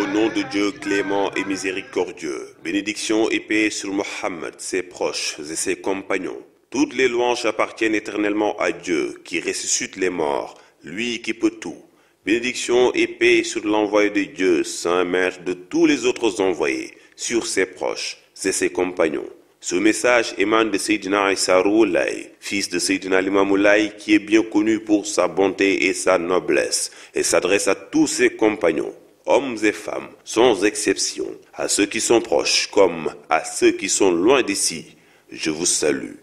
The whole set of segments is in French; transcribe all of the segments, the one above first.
Au nom de Dieu clément et miséricordieux, bénédiction et paix sur Mohammed, ses proches et ses compagnons. Toutes les louanges appartiennent éternellement à Dieu, qui ressuscite les morts, lui qui peut tout. Bénédiction et paix sur l'envoyé de Dieu, saint maître de tous les autres envoyés, sur ses proches et ses compagnons. Ce message émane de Sayyidina Isa Rouhoulaye, fils de Sayyidina Limamoulaye, qui est bien connu pour sa bonté et sa noblesse, et s'adresse à tous ses compagnons, hommes et femmes, sans exception, à ceux qui sont proches comme à ceux qui sont loin d'ici. Je vous salue.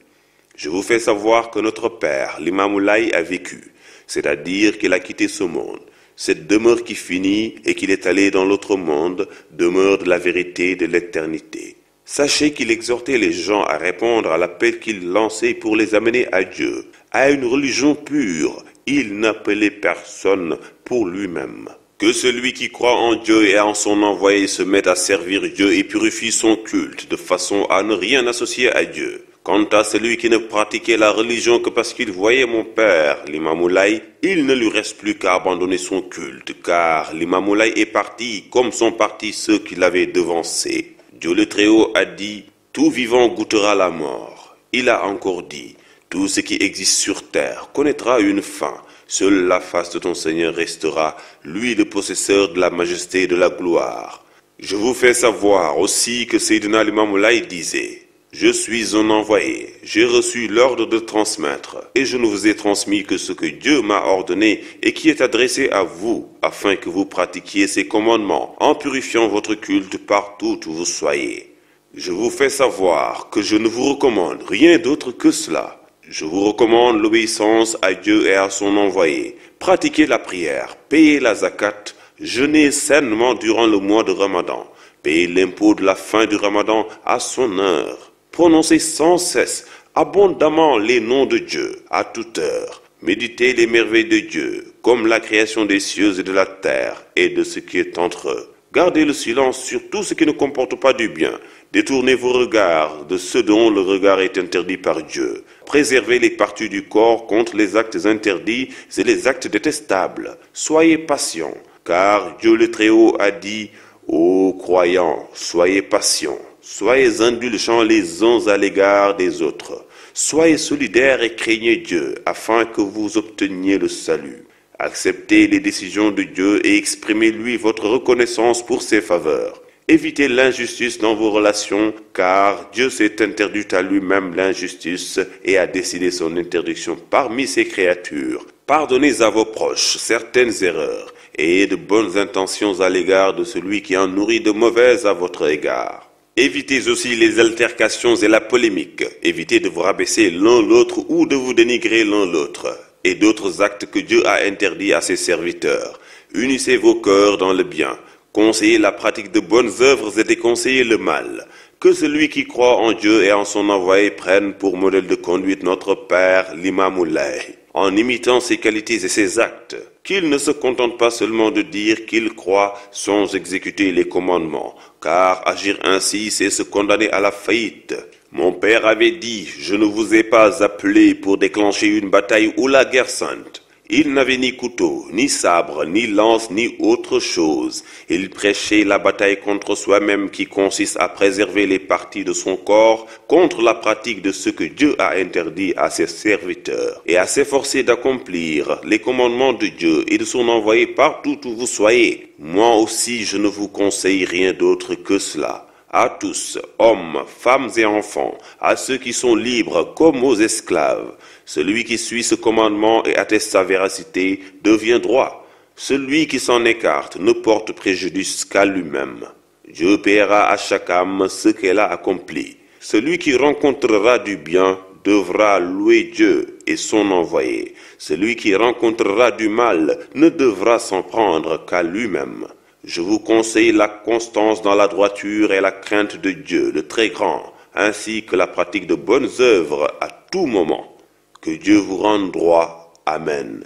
Je vous fais savoir que notre père, Limamoulaye, a vécu, c'est-à-dire qu'il a quitté ce monde. Cette demeure qui finit et qu'il est allé dans l'autre monde, demeure de la vérité et de l'éternité. Sachez qu'il exhortait les gens à répondre à l'appel qu'il lançait pour les amener à Dieu, à une religion pure. Il n'appelait personne pour lui-même. Que celui qui croit en Dieu et en son envoyé se mette à servir Dieu et purifie son culte de façon à ne rien associer à Dieu. Quant à celui qui ne pratiquait la religion que parce qu'il voyait mon père, l'Imamoulaye, il ne lui reste plus qu'à abandonner son culte, car l'Imamoulaye est parti comme sont partis ceux qui l'avaient devancé. Dieu le Très-Haut a dit, tout vivant goûtera la mort. Il a encore dit, tout ce qui existe sur terre connaîtra une fin. Seule la face de ton Seigneur restera, lui le possesseur de la majesté et de la gloire. Je vous fais savoir aussi que Sayyidina Limamoulaye disait, je suis un envoyé, j'ai reçu l'ordre de transmettre, et je ne vous ai transmis que ce que Dieu m'a ordonné et qui est adressé à vous, afin que vous pratiquiez ses commandements, en purifiant votre culte partout où vous soyez. Je vous fais savoir que je ne vous recommande rien d'autre que cela. Je vous recommande l'obéissance à Dieu et à son envoyé. Pratiquez la prière, payez la zakat, jeûnez sainement durant le mois de Ramadan, payez l'impôt de la fin du Ramadan à son heure. Prononcez sans cesse, abondamment les noms de Dieu, à toute heure. Méditez les merveilles de Dieu, comme la création des cieux et de la terre, et de ce qui est entre eux. Gardez le silence sur tout ce qui ne comporte pas du bien. Détournez vos regards de ceux dont le regard est interdit par Dieu. Préservez les parties du corps contre les actes interdits et les actes détestables. Soyez patients, car Dieu le Très-Haut a dit, ô croyants, soyez patients. Soyez indulgents les uns à l'égard des autres. Soyez solidaires et craignez Dieu, afin que vous obteniez le salut. Acceptez les décisions de Dieu et exprimez-lui votre reconnaissance pour ses faveurs. Évitez l'injustice dans vos relations, car Dieu s'est interdit à lui-même l'injustice et a décidé son interdiction parmi ses créatures. Pardonnez à vos proches certaines erreurs et ayez de bonnes intentions à l'égard de celui qui en nourrit de mauvaises à votre égard. Évitez aussi les altercations et la polémique. Évitez de vous rabaisser l'un l'autre ou de vous dénigrer l'un l'autre. Et d'autres actes que Dieu a interdits à ses serviteurs. Unissez vos cœurs dans le bien. Conseillez la pratique de bonnes œuvres et déconseillez le mal. Que celui qui croit en Dieu et en son envoyé prenne pour modèle de conduite notre Père, l'Imamoulaye, en imitant ses qualités et ses actes. Qu'il ne se contente pas seulement de dire qu'il croit sans exécuter les commandements, car agir ainsi, c'est se condamner à la faillite. Mon père avait dit, je ne vous ai pas appelé pour déclencher une bataille ou la guerre sainte. Il n'avait ni couteau, ni sabre, ni lance, ni autre chose. Il prêchait la bataille contre soi-même qui consiste à préserver les parties de son corps contre la pratique de ce que Dieu a interdit à ses serviteurs et à s'efforcer d'accomplir les commandements de Dieu et de son envoyé partout où vous soyez. Moi aussi, je ne vous conseille rien d'autre que cela. À tous, hommes, femmes et enfants, à ceux qui sont libres comme aux esclaves. Celui qui suit ce commandement et atteste sa véracité devient droit. Celui qui s'en écarte ne porte préjudice qu'à lui-même. Dieu paiera à chaque âme ce qu'elle a accompli. Celui qui rencontrera du bien devra louer Dieu et son envoyé. Celui qui rencontrera du mal ne devra s'en prendre qu'à lui-même. Je vous conseille la constance dans la droiture et la crainte de Dieu, le très grand, ainsi que la pratique de bonnes œuvres à tout moment. Que Dieu vous rende droit. Amen.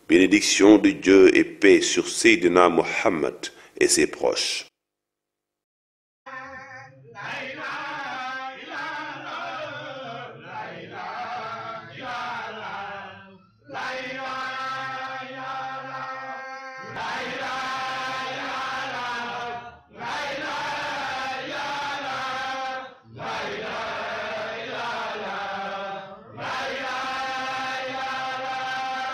Bénédiction de Dieu et paix sur Sayyidina Mohammed et ses proches.